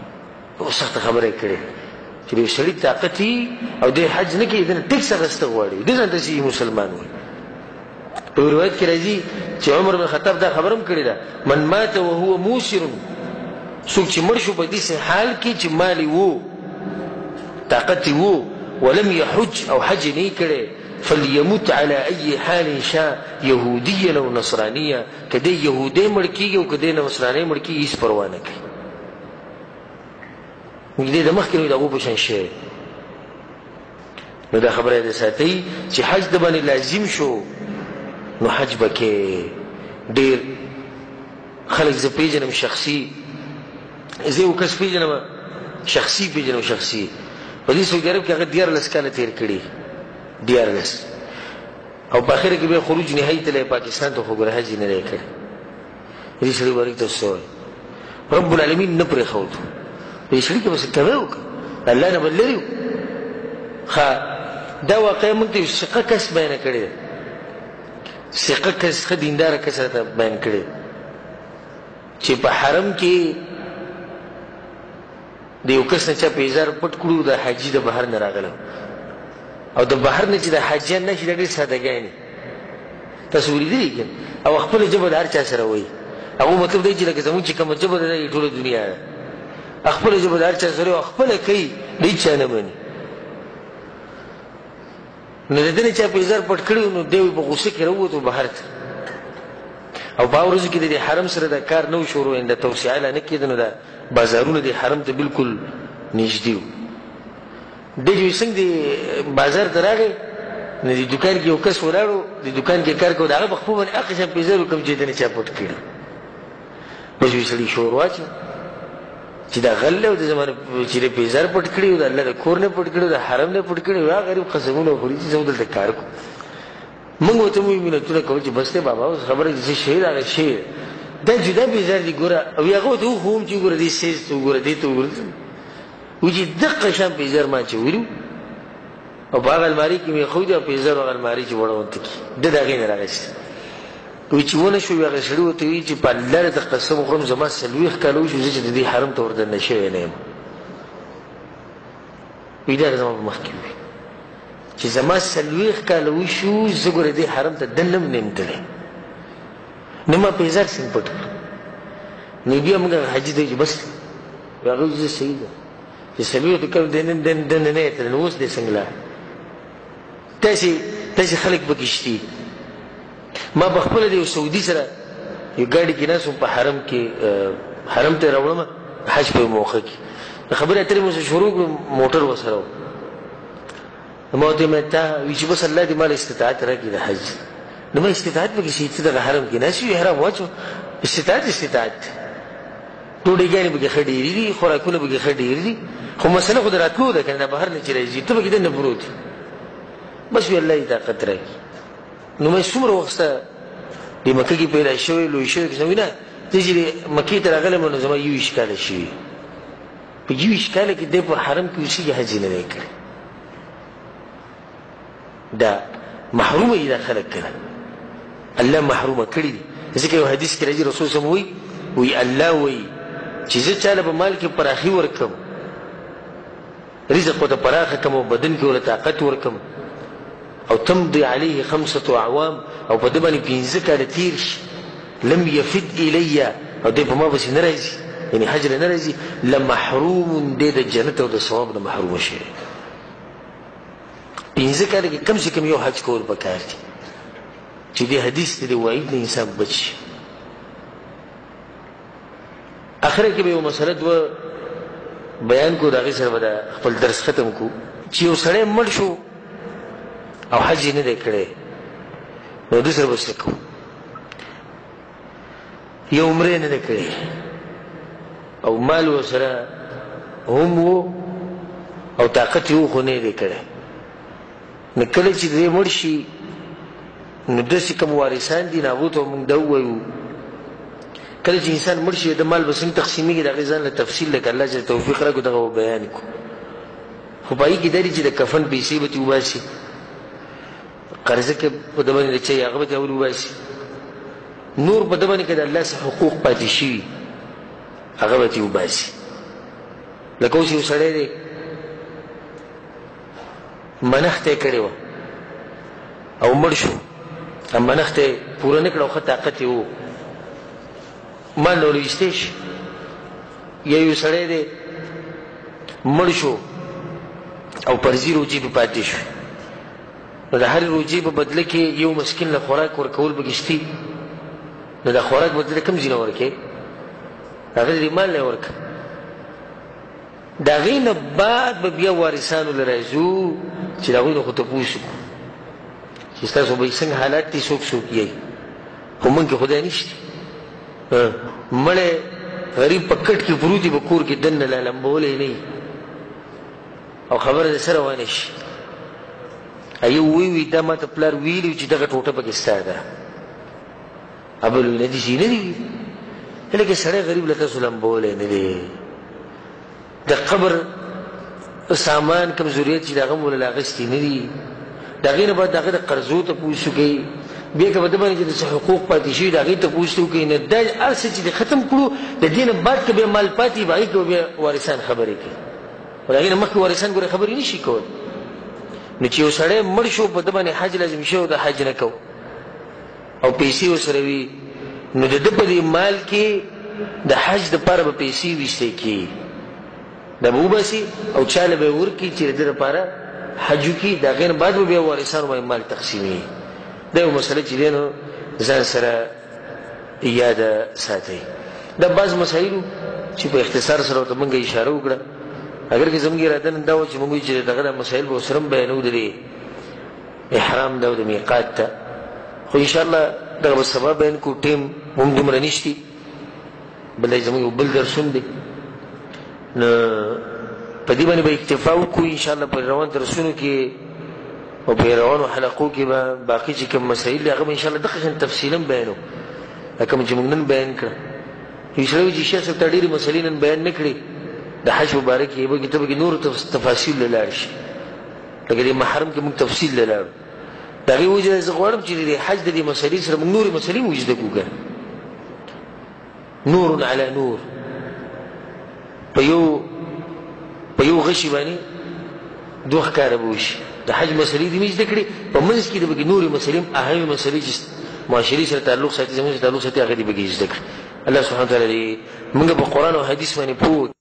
عنه سخته خبره یې کړې چې یو سړي طاقت او دی حج نه کوي دنه ټکس اخیسته غواړي دې ځان ته چې مسلمان وي. په روایت کې راځي چې عمر بن خطاب دا خبره هم کړې ده من مات وهو موسر څوک چې مړ شو په داسې حال کې چې مال وو طاقت وو ولم يحج او حج نه کړي فليمت على اي حال شاء يهوديا او نصرانيا کدی يهودي مړ کیږي او کدی نصراني مړ کیږي هیڅ پروا نه کوي. دې د مخکې نو دغه په شان شی نو دا خبره ده ساتي چې حج د باندې لازم شو نو حج بکې ډېر خلک زه پیژنم شخصي زه یو کس پیژنم شخصي پیژنم شخصي په دې سعودي عرب کې هغه 14 کاله تېر کړي 14 او په اخر کې به خروج نهایي تللی پاکستان ته خو ګوره حج نه دی کړی دې سړي ورته څه وایي رب العالمین نه پرېښود دې سړي کې بس کوي وکړه الله نه بل لري دا واقعا موږ ته ثقه کس بیان کړی دی ثقه کس ښه دینداره کس راته بیان کړی چې په حرم کې د یو کس نه چا پیزار پټ کړو د حاجي د بهر نه راغلی او د بهر نه چې د حاجیان نه شي دا ډېر سادهګانې تاسو ولیدلي که او خپله ژبه د هر چا سره وایي هغو مطلب دی چې لکه زمونږ چې کومه ژبه ده دا ټوله دنیا ده خپله ژبه د هر چا سره خپله کوي د هېچ چا نه مني نو د ده نه چا پیزار پټ کړي نو دی په غوسه کې راووتو بهر ته او په ورځو کې د حرم سره دا کار نه و شروع د توسعه لا نه کېده نو دا بازارونه د حرم ته بالکل نږدې و دی چې څنګه د بازار ته راغی نو د دوکان کې یو کس ولاړو د دوکان کې کار کوو د هغه په خپل باندې هغه شان پیزار کوم چې دنه چا پټ کړي بس وی سړي شور واچو چې دا غل او د زمانه چې پیزار پټ کړي او د الله د کور نه پټ کړي د حرم نه پټ کړي وا غریب قسمونه خوري چې زو دلته کار کو موږ ته مو مینه کوي چې بس ته بابا خبره چې شهر هغه شهر دا جدا پیزار دي ګوره او هغه ته هم چې ګوره دې سیس ته ګوره دې ته ګوره وجي دقه شان پیزار ما چې ویلو او باغ الماری کې مې خو دې پیزار او الماری چې وړونته کی د دغې نه راغشت وی چې ونه شو هغه سړی وته وی چې په الله د قسم خورم زما سلويخ کالو شو چې د دې حرم ته ورته نشي نه یم وی دا زما مخ کې وی چې زما سلويخ کالو شو زګور دې حرم ته دنم نمتلې نو ما پیزار څنګه پټ نو بیا موږ حج دې بس هغه زه صحیح ده چې سلويخ کالو دن نه تل نو اوس دې څنګه تاسو خلک بکشتي ما بخپل دی سعودي سره یو ګاډي کې ناسو په حرم کې حرم ته راوړم حج په موخه کې خبره اترې مو شروع موټر وسره ما ته مته وی چې بس الله دې مال استطاعت راکړي د حج نو ما استطاعت به شي چې د حرم کې ناسو احرام واچو استطاعت ټوډې ګانې به خډيري دي خوراکونه به خډيري دي خو مسله خو دراتلو ده کنه بهر نه چرېږي ته به کې نه پروت بس وی الله دې طاقت راکړي نو مې څومره وخت د مکه کې پیدا شوی لوی شوی چې نه چې مکه ته راغله مونږ زما یو اشکال شي په یو اشکال کې د په حرم کې شي حج نه وکړي دا محرومه دي خلک کړه الله محرومه کړی دي ځکه یو حدیث کې راځي رسول صلی الله علیه وسلم وی الله وی چې زه چاله په مال کې پراخي ورکم رزق ته پراخه کوم بدن کې ول طاقت ورکم او تمضي عليه 5 اعوام او په دبانې 15 کاله تیر شي لم يفد الي او دې په ما بس نه راځي یعنی حج نه راځي لمحروم دې د جنت او د ثواب نه محروم شي 15 کاله کې کم سے کم یو حج کول پکار دي چې دې حدیث دې وایي نه انسان بچي اخر کې به یو مسله دو بیان کو دغه سره ودا خپل درس ختم کو چې یو سړی مړ شو او حج نه دی کړی نو د سره وسکو یو عمره نه دی کړی او مال وسره هم او طاقت یو خو نه دی کړی نو کله چې دې مړ شي نو داسې کوم وارثان دي ناغو ته موږ دا ووایو کله چې انسان مړ شي د مال به څنګه تقسیمېږي د هغې ځان له تفصیل لکه الله چې توفیق راکړو دغه بیان کړو خو په هغې کې دا دي چې د کفن پیسې به ترې وباسي قرضه کې په د باندې د چا هغه به ترې وباسي نور په د باندې که د الله څخه حقوق پاتې شوي هغه به ترې وباسي لکه اوس یو سړی دی منښته یې کړې وه او مړ شو منښته یې پوره نه کړه او ښه طاقت یې و مال نو لویستی شي یا یو سړی دی مړ شو او فرضي روجې په پاتې شو نو د هرې روجې په بدله کې یو مسکین له خوراک ورکول پکې شتي نو د خوراک بدله کوم ځای نه ورکوې هغه دې مال نه ورکړه د هغې نه بعد به بیا وارثانو له راځو چې د هغوی نه خو تپوس وکړو چې ستاسو به څنګه حالات دي څوک څوک یې خو موږ کې خدای نشته مړی غریب په کټ کې پروت وي په کور کې دننه لا لمبولی نه وي او خبره د څه روانه شي یو وی دا ما ته پلار ویلي چې دغه ټوټه پکې ستا ده ابل وي نه دي چې نه دي لکه سړی غریب له تاسو لمبولی نه دی د قبر سامان کم ضرورت چې د هغه مو له اخیستي نه دي د هغې نه بعد د هغه د قرضو تپوس وکوي بیا که په ده باندې چې د څه حقوق پاتې شوي د هغې تپوس وکوي نه دا هر څه چې د ختم کړو د دې نه بعد که بیا مال پاتې وي په هغې کې بیا وارثان خبرې کوي او د هغې نه مخکې وارثان ګوره خبرې نه شي کولی نو چې یو سړی مړ شو په ده باندې حج لازم شوی د حج نه کو او پیسې ورسره وي نو د ده په دې مال کې د حج دپاره به پیسې ویستی کېږي دا به وباسي او چاله به یې ورکړي چې د ده دپاره حج وکړي د هغې نه بعد به بیا وارثانو باندې مال تقسیموي دا یو مسله چې دی نو ځان سره یاده ساتئ دا بعض مسایلو چې په اختصار سره ورته موږ اشاره وکړه اگر که زموږ اراده نن دا وه چې موږ وایو چې دغه دا مسایل به ورسره هم بیانو د دې احرام دا او د میقات ته. خو انشاءالله دغه به سبا بیان کړو، ټیم هم دومره نشتی، بل زموږ یو بل درسون دی، نو په دې باندې به اکتفا وکړو انشاءالله. په روان درسونو کې او په روانو حلقو کې به باقي چې کوم مسایل دي هغه به انشاءالله دغه شان تفصیلا بیانو، کوم چې موږ نن بیان کړه. یو سړی چې شیخ صاحب ته ډېرې مسلې نن بیان نه کړې، د حج مبارک یې به کتاب کې نورو تفاصیل له لاړ شي، لکه د محرم کې موږ تفصیل له لاړو. د هغې وجه زه غواړم چې د حج د دې مسلې سره موږ نورې مسلې هم وجده کړو، نور علی نور، په یو غشي باندې دوه ښکاره به وشي. د حج مسلې دې مې زده کړې، په منځ کې د بګې نورې مسلې هم اهمې مسلې چې معاشري سره تعلق ساتي، زموږ سره تعلق ساتي، هغه دې بګې زده کړي. الله سبحانه وتعالی دې موږ په قرآن او حدیث باندې پوه